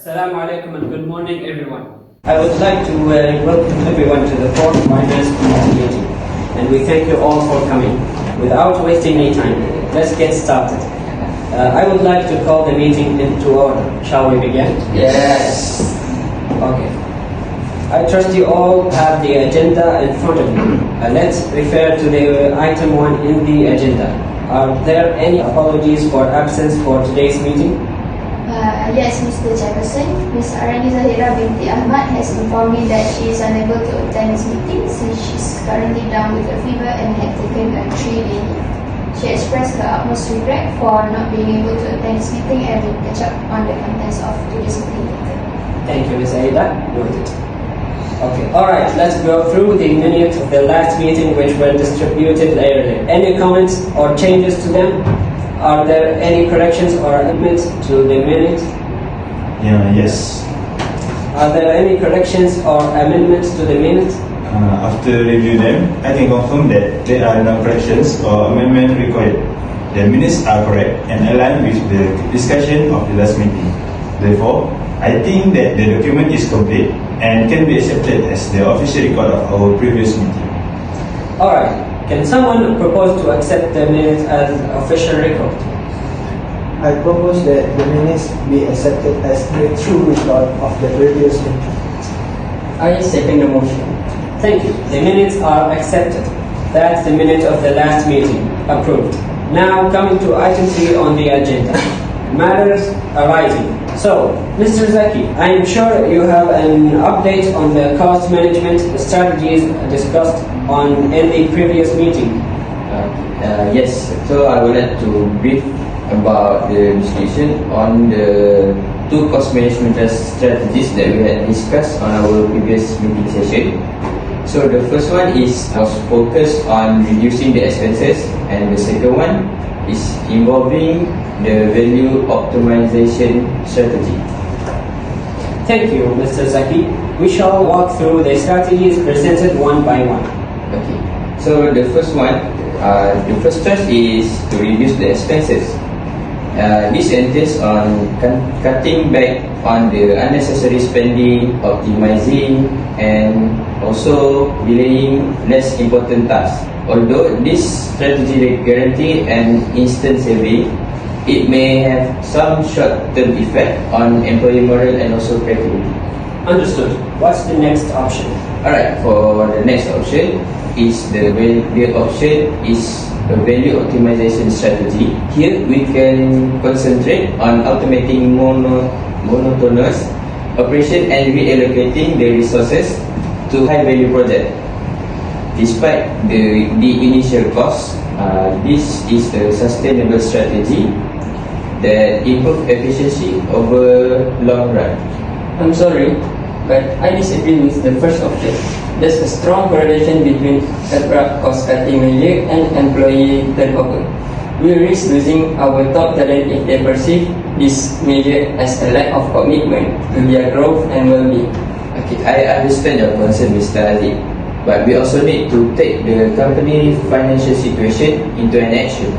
Assalamu alaikum and good morning everyone. I would like to welcome everyone to the 4th Miners Committee meeting, and we thank you all for coming. Without wasting any time, let's get started. I would like to call the meeting into order. Shall we begin? Yes. Okay. I trust you all have the agenda in front of you. Let's refer to the item 1 in the agenda. Are there any apologies for absence for today's meeting? Yes, Mr. Jefferson. Ms. Arani Zahira binti Ahmad has informed me that she is unable to attend this meeting since she is currently down with a fever and had taken a 3-day leave. She expressed her utmost regret for not being able to attend this meeting and will catch up on the contents of today's meeting later. Thank you, Ms. Aida. Noted. Okay, alright, let's go through the minutes of the last meeting which were distributed earlier. Any comments or changes to them? Are there any corrections or amendments to the minutes? Yes. Are there any corrections or amendments to the minutes? After review them, I can confirm that there are no corrections or amendment required. The minutes are correct and aligned with the discussion of the last meeting. Therefore, I think that the document is complete and can be accepted as the official record of our previous meeting. Alright, can someone propose to accept the minutes as official record? I propose that the minutes be accepted as the true record of the previous meeting. I second the motion. Thank you. The minutes are accepted. That's the minute of the last meeting. Approved. Now coming to item 3 on the agenda. Matters arising. So, Mr. Zaki, I am sure you have an update on the cost management strategies discussed in the previous meeting. Yes, so I would like to brief about the discussion on the 2 cost management strategies that we had discussed on our previous meeting session. So the first one was focused on reducing the expenses, and the second one is involving the value optimization strategy. Thank you, Mr. Zaki. We shall walk through the strategies presented one by one. Okay, so the first one, the first task is to reduce the expenses. This entails on cutting back on the unnecessary spending, optimizing, and also delaying less important tasks. Although this strategy guarantee an instant saving, it may have some short-term effect on employee morale and also creativity. Understood. What's the next option? Alright, for the next option is the option is a value optimization strategy. Here we can concentrate on automating monotonous operation and reallocating the resources to high value projects. Despite the initial cost, this is a sustainable strategy that improves efficiency over long run. I'm sorry, but I disagree with the first option. There's a strong correlation between abrupt cost-cutting measure and employee turnover. We risk losing our top talent if they perceive this measure as a lack of commitment to their growth and well-being. Okay, I understand your concern, Mr. Ali, but we also need to take the company financial situation into an action.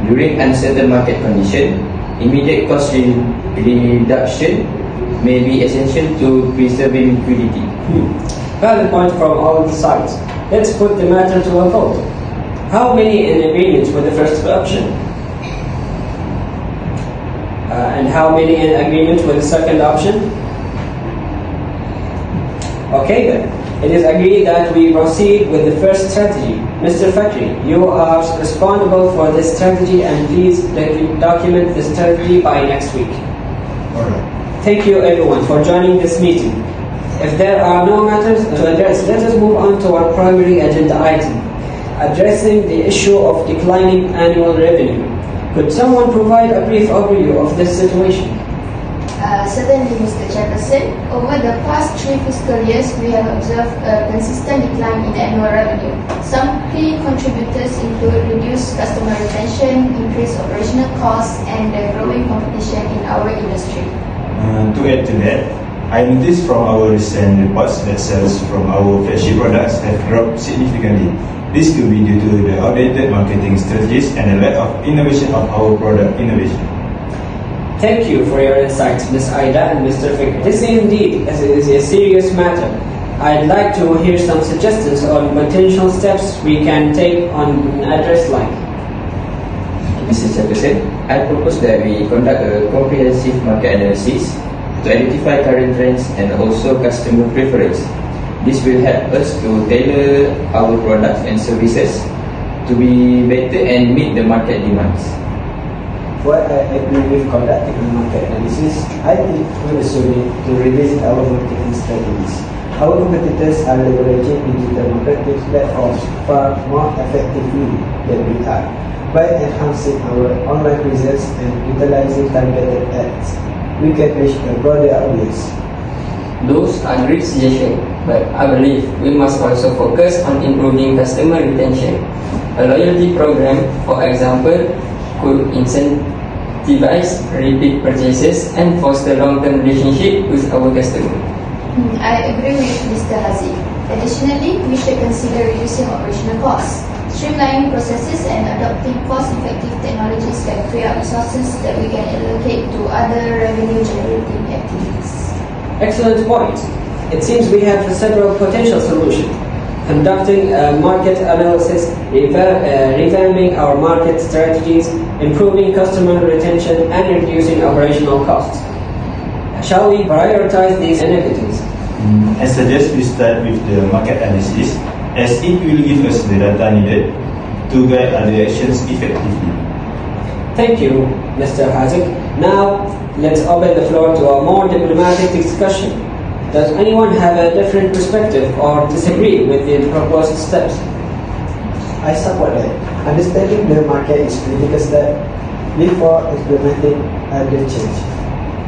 During uncertain market condition, immediate cost reduction may be essential to preserving liquidity. Valid point from all sides. Let's put the matter to a vote. How many in agreement with the first option? And how many in agreement with the second option? Okay then. It is agreed that we proceed with the first strategy. Mr. Fakri, you are responsible for this strategy, and please document the strategy by next week. Alright. Thank you everyone for joining this meeting. If there are no matters to address, let us move on to our primary agenda item, addressing the issue of declining annual revenue. Could someone provide a brief overview of this situation? Certainly, Mr. Jefferson. Over the past 3 fiscal years, we have observed a consistent decline in annual revenue. Some key contributors include reduced customer retention, increased operational costs, and the growing competition in our industry. To add to that, I noticed from our recent reports that sales from our flagship products have dropped significantly. This could be due to the outdated marketing strategies and a lack of innovation of our product innovation. Thank you for your insights, Ms. Aida and Mr. Fikri. This indeed is a serious matter. I'd like to hear some suggestions on potential steps we can take on address like. Mr. Chairperson, I propose that we conduct a comprehensive market analysis to identify current trends and also customer preference. This will help us to tailor our products and services to be better and meet the market demands. While I agree with conducting a market analysis, I think we also need to revisit our marketing strategies. Our competitors are leveraging digital marketing platforms far more effectively than we are. By enhancing our online presence and utilizing targeted ads, we can reach a broader audience. Those are great suggestions, but I believe we must also focus on improving customer retention. A loyalty program, for example, could incentivize repeat purchases and foster long-term relationship with our customer. I agree with Mr. Haziq. Additionally, we should consider reducing operational costs, streamlining processes and adopting cost-effective technologies that free up resources that we can allocate to other revenue-generating activities. Excellent point. It seems we have several potential solutions. Conducting a market analysis, revamping our market strategies, improving customer retention, and reducing operational costs. Shall we prioritize these initiatives? I suggest we start with the market analysis, as it will give us the data needed to guide other actions effectively. Thank you, Mr. Haziq. Now, let's open the floor to a more diplomatic discussion. Does anyone have a different perspective or disagree with the proposed steps? I support that. Understanding the market is critical step before implementing other change.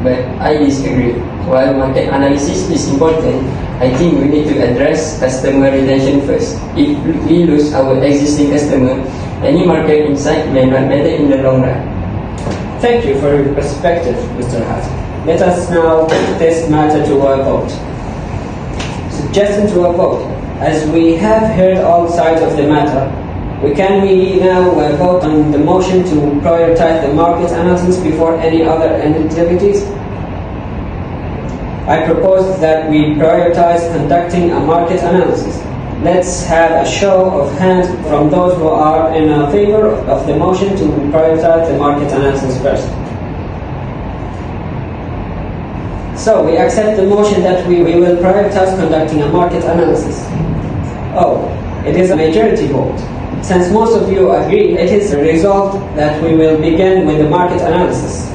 But I disagree. While market analysis is important, I think we need to address customer retention first. If we lose our existing customer, any market insight may not matter in the long run. Thank you for your perspective, Mr. Haziq. Let us now put this matter to a vote. Suggestion to a vote. As we have heard all sides of the matter, can we now vote on the motion to prioritize the market analysis before any other activities? I propose that we prioritize conducting a market analysis. Let's have a show of hands from those who are in favor of the motion to prioritize the market analysis first. So we accept the motion that we will prioritize conducting a market analysis. Oh, it is a majority vote. Since most of you agree, it is resolved that we will begin with the market analysis.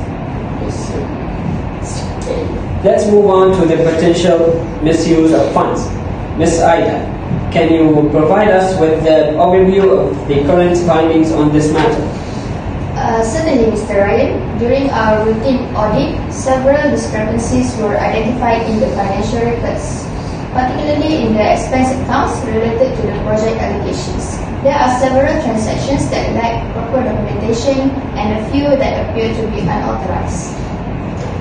Let's move on to the potential misuse of funds. Ms. Aida, can you provide us with the overview of the current findings on this matter? Certainly, Mr. Ryan. During our routine audit, several discrepancies were identified in the financial records, particularly in the expense accounts related to the project allocations. There are several transactions that lack proper documentation and a few that appear to be unauthorized.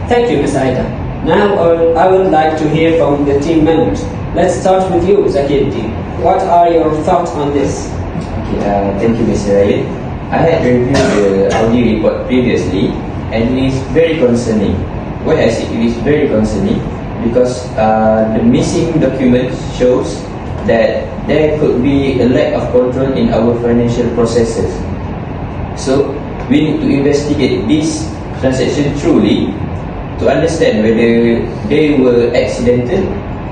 Thank you, Ms. Aida. Now I would like to hear from the team members. Let's start with you, Zakir-Din. What are your thoughts on this? Okay, thank you, Mr. Ryan. I had reviewed the audit report previously, and it is very concerning. Why I say it is very concerning? Because the missing documents shows that there could be a lack of control in our financial processes. So we need to investigate this transaction truly to understand whether they were accidental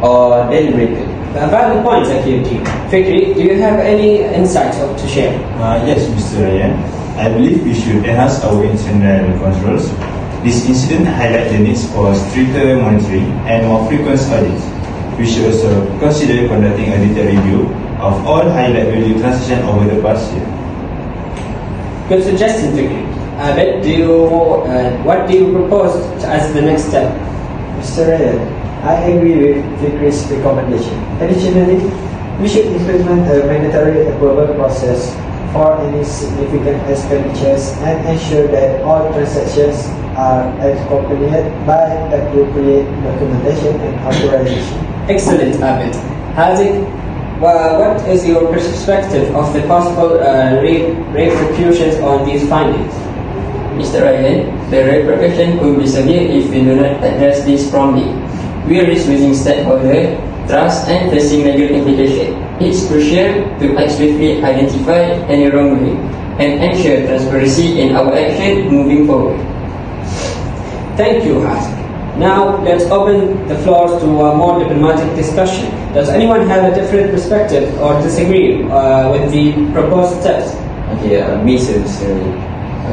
or deliberated. A valid point, Zakir-Din. Fikri, do you have any insights to share? Yes, Mr. Ryan. I believe we should enhance our internal controls. This incident highlights the needs for stricter monitoring and more frequent audits. We should also consider conducting a detailed review of all highlight value transactions over the past year. Good suggestion, Fikri. Abed, what do you propose as the next step? Mr. Ryan, I agree with Fikri's recommendation. Additionally, we should implement a mandatory approval process for any significant expenditures and ensure that all transactions are accompanied by appropriate documentation and authorization. Excellent, Abed. Haziq, what is your perspective of the possible repercussions on these findings? Mr. Ryan, the repercussion could be severe if we do not address this promptly. We risk losing stakeholder trust and facing legal implications. It's crucial to swiftly identify any wrongdoing and ensure transparency in our action moving forward. Thank you, Hassan. Now, let's open the floor to a more diplomatic discussion. Does anyone have a different perspective or disagree with the proposed steps? Okay, me, sir.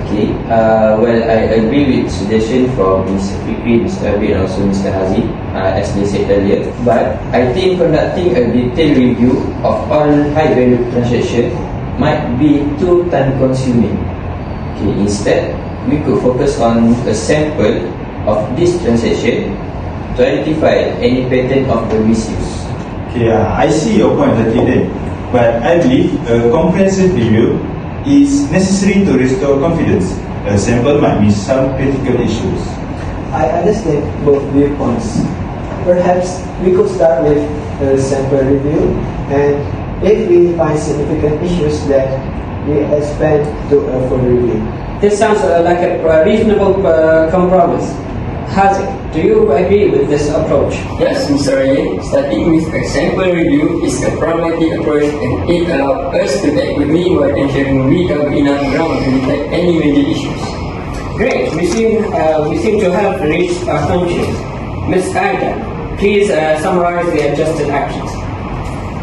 Okay, well, I agree with suggestion from Mr. Fikri, Mr. Abi, and also Mr. Hazi, as they said earlier. But I think conducting a detailed review of all high-value transactions might be too time-consuming. Okay, instead, we could focus on a sample of this transaction to identify any pattern of the misuse. Okay, I see your point, Zakir, but I believe a comprehensive review is necessary to restore confidence. A sample might miss some critical issues. I understand both viewpoints. Perhaps we could start with a sample review, and if we find significant issues, that we expand to a full review. This sounds like a reasonable compromise. Haziq, do you agree with this approach? Yes, Mr. Ryan, starting with a sample review is a pragmatic approach and it allows us to act quickly while ensuring we cover enough ground to detect any major issues. Great, we seem to have reached our conclusion. Ms. Aida, please summarize the adjusted actions.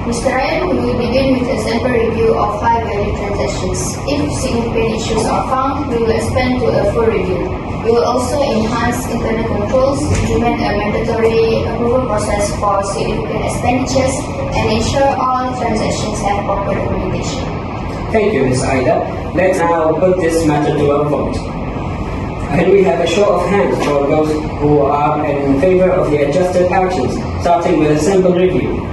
Mr. Ryan, we will begin with a sample review of high-value transactions. If significant issues are found, we will expand to a full review. We will also enhance internal controls, implement a mandatory approval process for significant expenditures, and ensure all transactions have proper documentation. Thank you, Ms. Aida. Let's now put this matter to a vote. And we have a show of hands for those who are in favor of the adjusted actions, starting with a simple review.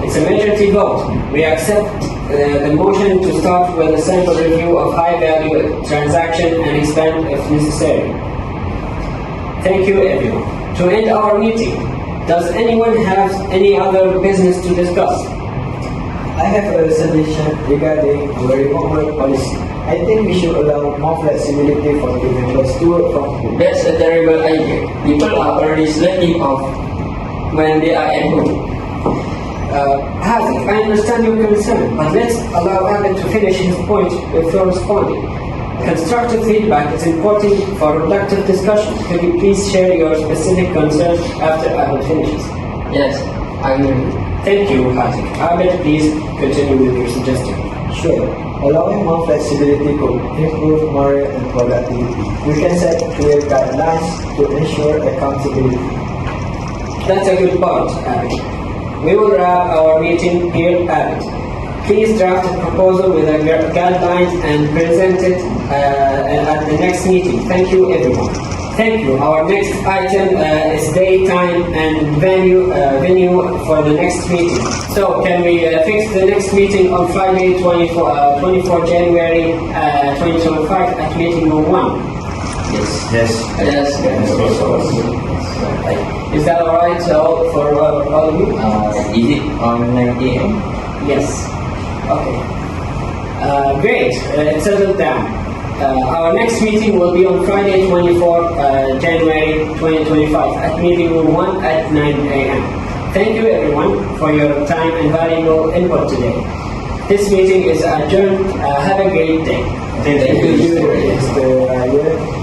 It's a majority vote. We accept the motion to start with a sample review of high-value transaction and expand if necessary. Thank you, everyone. To end our meeting, does anyone have any other business to discuss? I have a suggestion regarding our remote work policy. I think we should allow more flexibility for the members to work from home. That's a terrible idea. People are already slacking off when they are at home. Haziq, I understand your concern, but let's allow Abed to finish his point before responding. Constructive feedback is important for productive discussion. Could you please share your specific concerns after Abed finishes? Yes, I will. Thank you, Haziq. Abed, please continue with your suggestion. Sure, allowing more flexibility could improve morale and productivity. We can set clear guidelines to ensure accountability. That's a good point, Abed. We will wrap our meeting here, Abed. Please draft a proposal with the guidelines and present it at the next meeting. Thank you, everyone. Thank you. Our next item is day, time, and venue for the next meeting. So, can we fix the next meeting on Friday, 24 January 2025 at meeting room 1? Yes. Is that alright for all of you? Is it on 9 a.m.? Yes. Okay. Great. It's settled down. Our next meeting will be on Friday, 24 January 2025 at meeting room 1 at 9 a.m. Thank you, everyone, for your time and valuable input today. This meeting is adjourned. Have a great day. Thank you, Mr. Ayer.